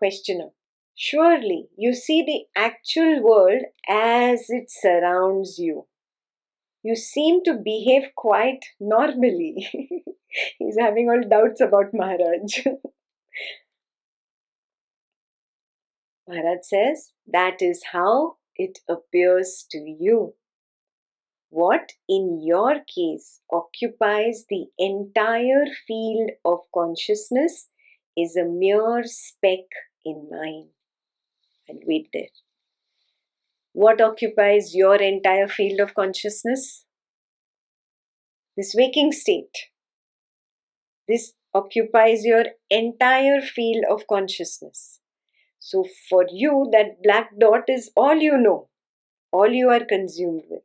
Questioner. Surely you see the actual world as it surrounds you. You seem to behave quite normally. He's having all doubts about Maharaj. Maharaj says, that is how it appears to you. What in your case occupies the entire field of consciousness is a mere speck in mine. And wait there. What occupies your entire field of consciousness? This waking state. This occupies your entire field of consciousness. So for you, that black dot is all you know, all you are consumed with.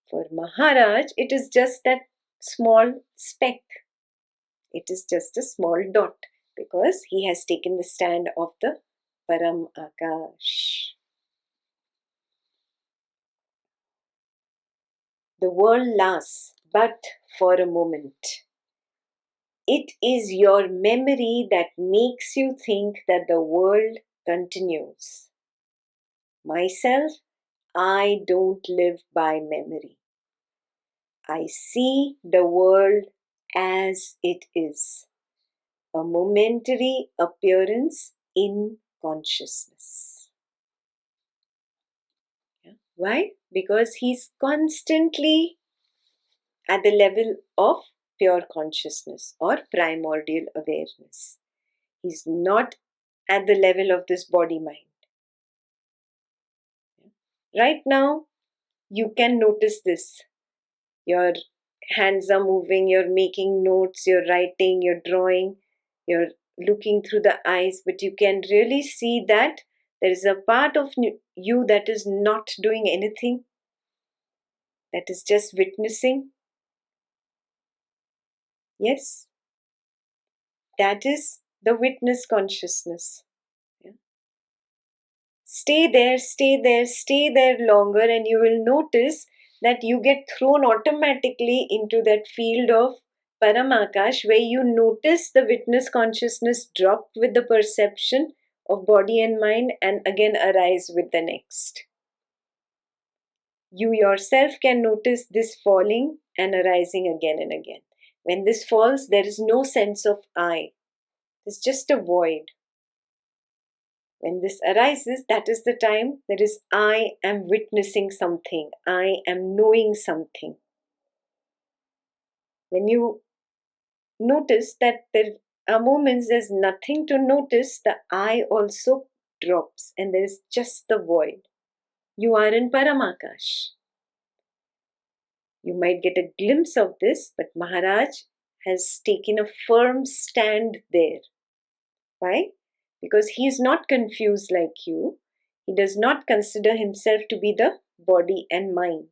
For Maharaj, it is just that small speck. It is just a small dot because he has taken the stand of the Param Akash. The world lasts but for a moment. It is your memory that makes you think that the world continues. Myself, I don't live by memory. I see the world as it is, a momentary appearance in consciousness. Yeah. Why? Because he's constantly at the level of pure consciousness or primordial awareness. He's not at the level of this body-mind. Right now, you can notice this. Your hands are moving, you're making notes, you're writing, you're drawing, you're looking through the eyes, but you can really see that there is a part of you that is not doing anything, that is just witnessing. Yes, that is the witness consciousness. Yeah. Stay there, stay there, stay there longer, and you will notice that you get thrown automatically into that field of Paramakash, where you notice the witness consciousness drop with the perception of body and mind and again arise with the next. You yourself can notice this falling and arising again and again. When this falls, there is no sense of I. It's just a void. When this arises, that is the time there is I am witnessing something. I am knowing something. When you notice that there are moments there's nothing to notice, the I also drops and there is just the void. You are in Paramakash. You might get a glimpse of this, but Maharaj has taken a firm stand there. Why? Because he is not confused like you. He does not consider himself to be the body and mind.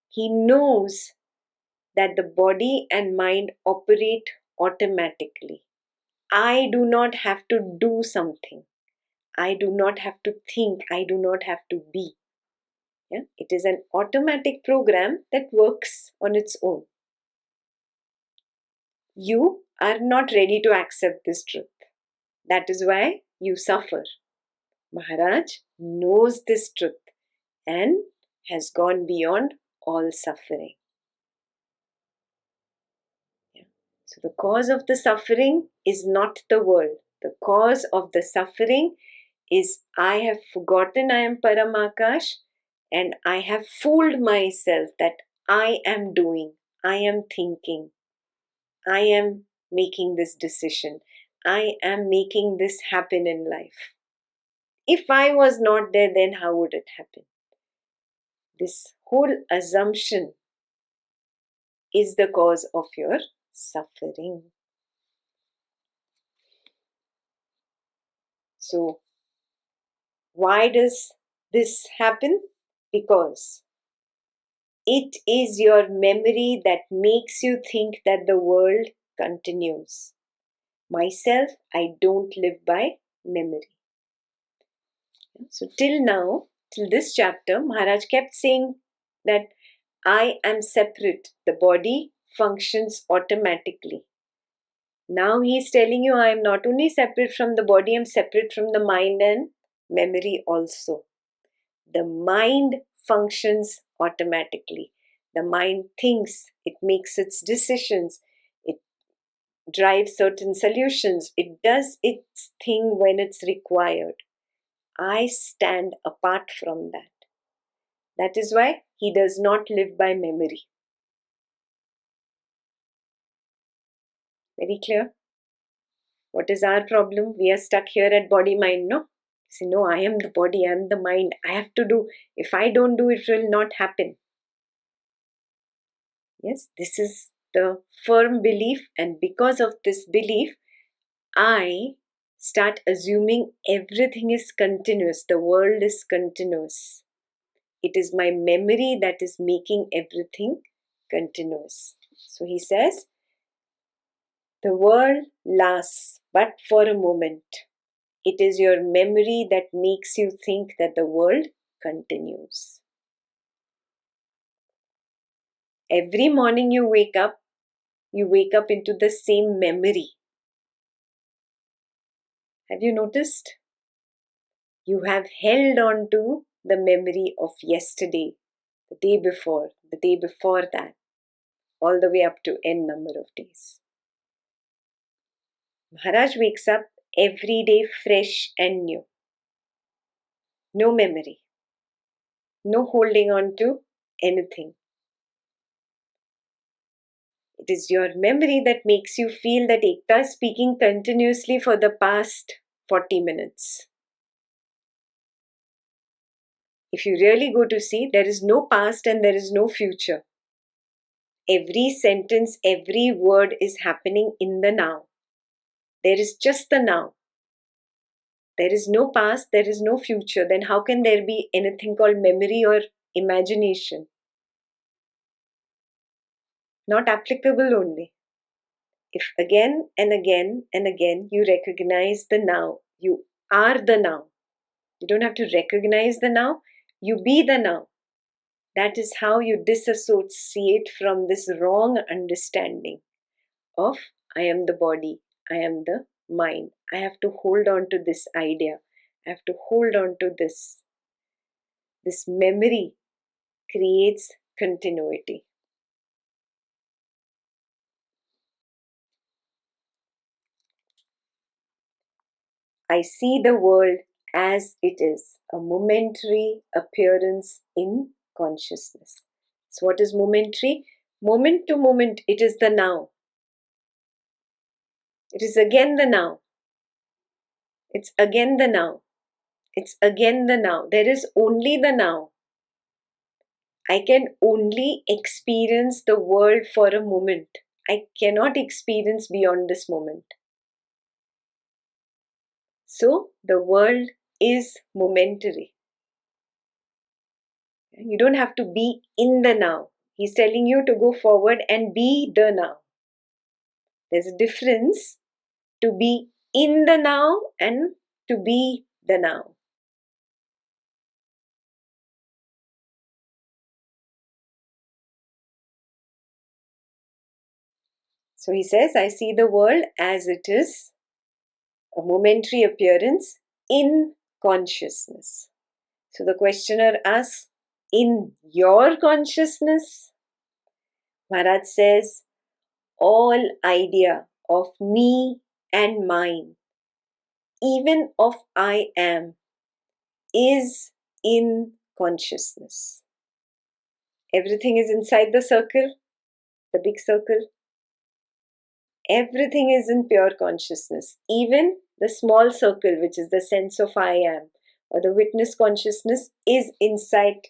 He knows that the body and mind operate automatically. I do not have to do something. I do not have to think. I do not have to be. Yeah? It is an automatic program that works on its own. You are not ready to accept this truth. That is why you suffer. Maharaj knows this truth and has gone beyond all suffering. Yeah. So the cause of the suffering is not the world. The cause of the suffering is I have forgotten I am Paramakash and I have fooled myself that I am doing, I am thinking, I am making this decision, I am making this happen in life. If I was not there, then how would it happen? This whole assumption is the cause of your suffering. So, why does this happen? Because it is your memory that makes you think that the world continues. Myself, I don't live by memory. So till now, till this chapter, Maharaj kept saying that I am separate. The body functions automatically. Now he is telling you, I am not only separate from the body, I am separate from the mind and memory also. The mind functions automatically. The mind thinks, it makes its decisions, it drives certain solutions, it does its thing when it's required. I stand apart from that. That is why he does not live by memory. Very clear? What is our problem? We are stuck here at body mind, no? See, no, I am the body, I am the mind. I have to do. If I don't do, it will not happen. Yes, this is the firm belief, and because of this belief, I start assuming everything is continuous, the world is continuous. It is my memory that is making everything continuous. So he says, the world lasts but for a moment. It is your memory that makes you think that the world continues. Every morning you wake up into the same memory. Have you noticed? You have held on to the memory of yesterday, the day before that, all the way up to n number of days. Maharaj wakes up every day fresh and new. No memory, no holding on to anything. It is your memory that makes you feel that Ekta is speaking continuously for the past 40 minutes. If you really go to see, there is no past and there is no future. Every sentence, every word is happening in the now. There is just the now. There is no past, there is no future. Then how can there be anything called memory or imagination? Not applicable only. If again and again and again you recognize the now, you are the now. You don't have to recognize the now, you be the now. That is how you disassociate from this wrong understanding of I am the body, I am the mind. I have to hold on to this idea. I have to hold on to this. This memory creates continuity. I see the world as it is, a momentary appearance in consciousness. So, what is momentary? Moment to moment, it is the now. It is again the now. It's again the now. It's again the now. There is only the now. I can only experience the world for a moment. I cannot experience beyond this moment. So, the world is momentary. You don't have to be in the now. He's telling you to go forward and be the now. There's a difference to be in the now and to be the now. So he says, I see the world as it is, a momentary appearance in consciousness. So the questioner asks, in your consciousness? Maharaj says, all idea of me and mine, even of I am, is in consciousness. Everything is inside the circle, the big circle. Everything is in pure consciousness. Even the small circle, which is the sense of I am, or the witness consciousness, is inside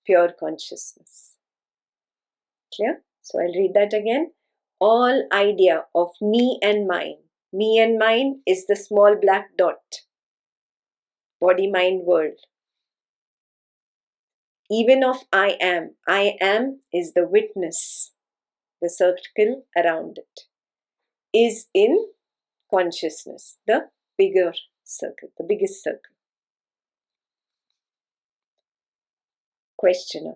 pure consciousness. Clear? So I'll read that again. All idea of me and mine is the small black dot, body, mind, world. Even of I am is the witness, the circle around it, is in consciousness, the bigger circle, the biggest circle. Questioner.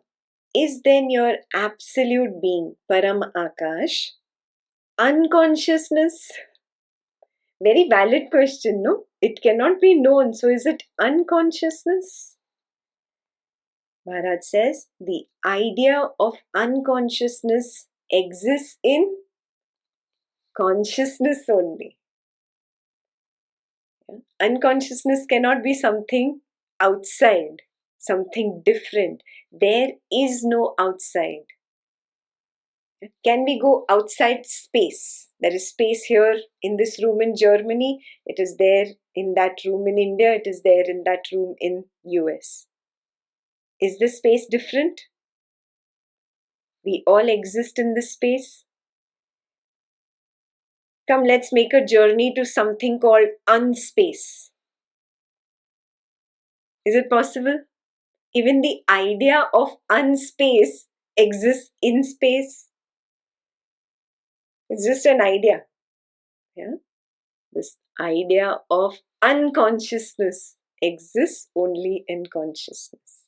Is then your absolute being, Param Akash, Unconsciousness? Very valid question, no? It cannot be known, so is it unconsciousness? Maharaj says the idea of unconsciousness exists in consciousness only. Yeah? Unconsciousness cannot be something outside, something different. There is no outside. Can we go outside space? There is space here in this room in Germany. It is there in that room in India. It is there in that room in US. Is this space different? We all exist in this space. Come, let's make a journey to something called unspace. Is it possible? Even the idea of unspace exists in space. It's just an idea. Yeah? This idea of unconsciousness exists only in consciousness.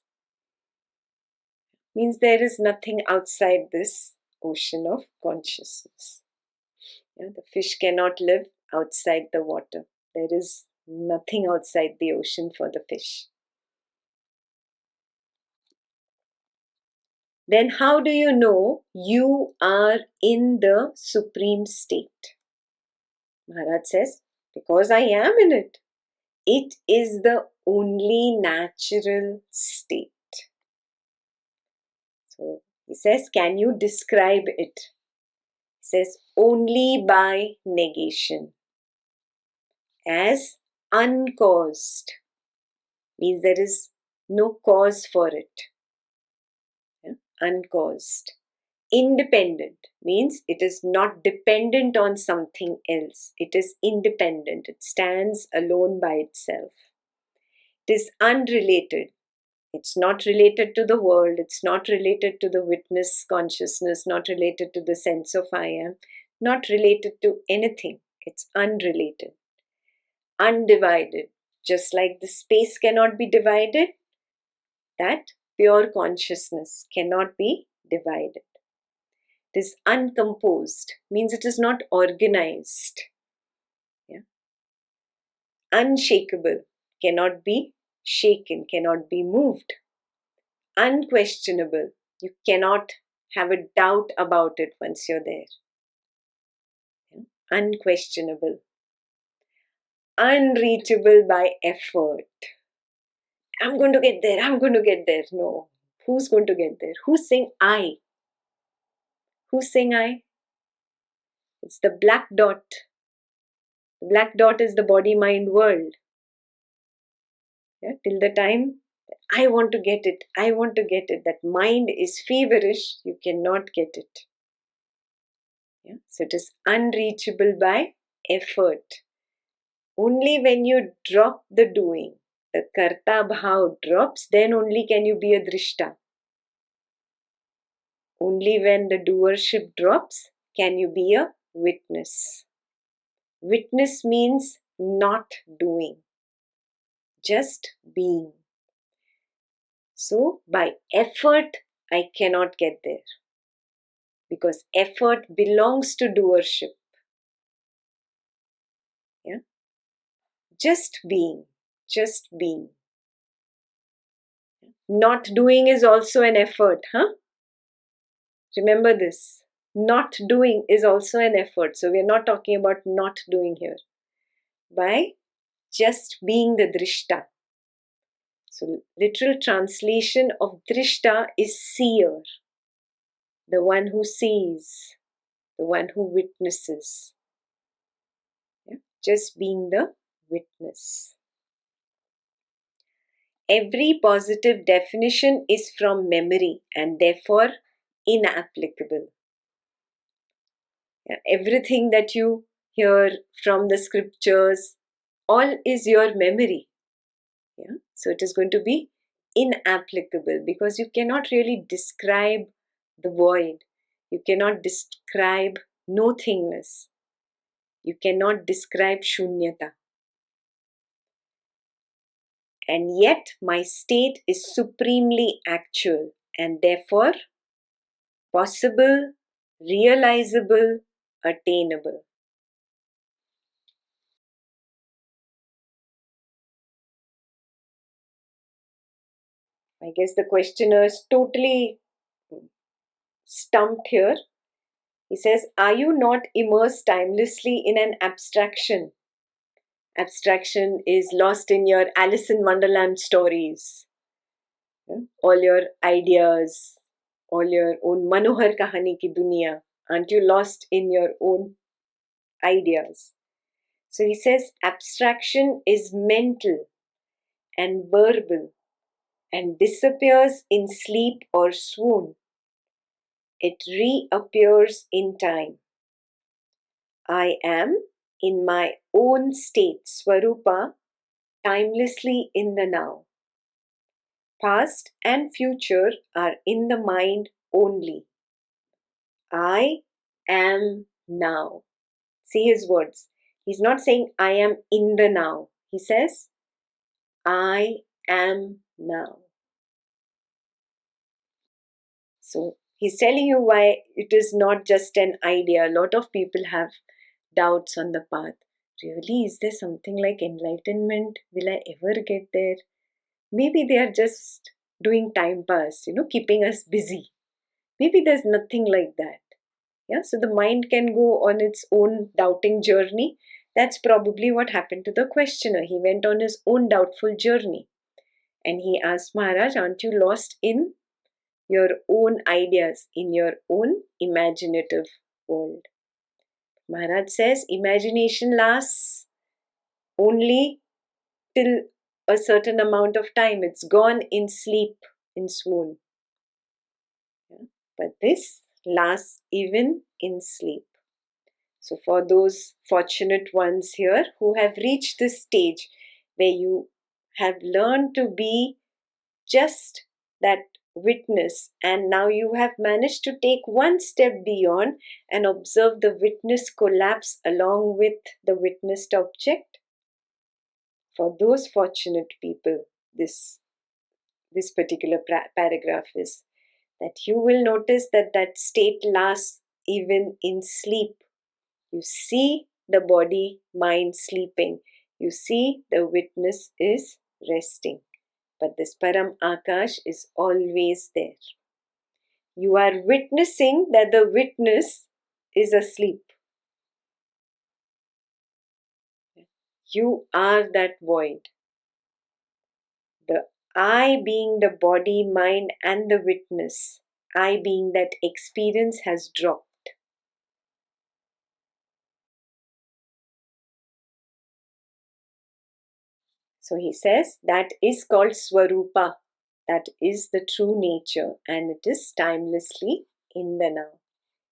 Means there is nothing outside this ocean of consciousness. Yeah? The fish cannot live outside the water. There is nothing outside the ocean for the fish. Then how do you know you are in the supreme state? Maharaj says, because I am in it. It is the only natural state. So he says, can you describe it? He says, only by negation. As uncaused. Means there is no cause for it. Yeah? Uncaused. Independent means it is not dependent on something else. It is independent. It stands alone by itself. It is unrelated. It's not related to the world. It's not related to the witness consciousness, not related to the sense of I am, not related to anything. It's unrelated. Undivided. Just like the space cannot be divided, that pure consciousness cannot be divided. It is uncomposed, means it is not organized. Yeah? Unshakable, cannot be shaken, cannot be moved. Unquestionable, you cannot have a doubt about it once you're there. Yeah? Unquestionable. Unreachable by effort. I'm going to get there, I'm going to get there. No. Who's going to get there? Who's saying I? Who's saying I? It's the black dot. The black dot is the body-mind world. Yeah? Till the time I want to get it, I want to get it, that mind is feverish, you cannot get it. Yeah? So it is unreachable by effort. Only when you drop the doing, the karta bhav drops, then only can you be a drishta. Only when the doership drops can you be a witness. Witness means not doing, just being. So by effort, I cannot get there. Because effort belongs to doership. Yeah? Just being. Just being. Not doing is also an effort, huh? Remember this. Not doing is also an effort. So we're not talking about not doing here. By just being the drishta. So literal translation of drishta is seer. The one who sees. The one who witnesses. Yeah? Just being the witness. Every positive definition is from memory and therefore inapplicable. Yeah, everything that you hear from the scriptures, all is your memory. Yeah? So it is going to be inapplicable because you cannot really describe the void. You cannot describe nothingness. You cannot describe shunyata. And yet my state is supremely actual and therefore possible, realizable, attainable. I guess the questioner is totally stumped here. He says, are you not immersed timelessly in an abstraction? Abstraction is lost in your Alice in Wonderland stories. All your ideas, all your own Manohar Kahani ki duniya. Aren't you lost in your own ideas? So he says abstraction is mental and verbal and disappears in sleep or swoon. It reappears in time. I am in my own state, Swarupa, timelessly in the now. Past and future are in the mind only. I am now. See his words. He's not saying I am in the now. He says I am now. So he's telling you why it is not just an idea. A lot of people have doubts on the path. Really, is there something like enlightenment? Will I ever get there? Maybe they are just doing time pass, keeping us busy. Maybe there's nothing like that. Yeah, so the mind can go on its own doubting journey. That's probably what happened to the questioner. He went on his own doubtful journey. And he asked Maharaj, aren't you lost in your own ideas, in your own imaginative world? Maharaj says imagination lasts only till a certain amount of time. It's gone in sleep, in swoon. Yeah? But this lasts even in sleep. So, for those fortunate ones here who have reached this stage where you have learned to be just that witness, and now you have managed to take one step beyond and observe the witness collapse along with the witnessed object. For those fortunate people, this particular paragraph is that you will notice that that state lasts even in sleep. You see the body, mind sleeping. You see the witness is resting. But this Param Akash is always there. You are witnessing that the witness is asleep. You are that void. The I being the body, mind, and the witness. I being that experience has dropped. So he says that is called Swarupa. That is the true nature, and it is timelessly in the now.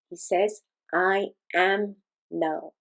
He says, I am now.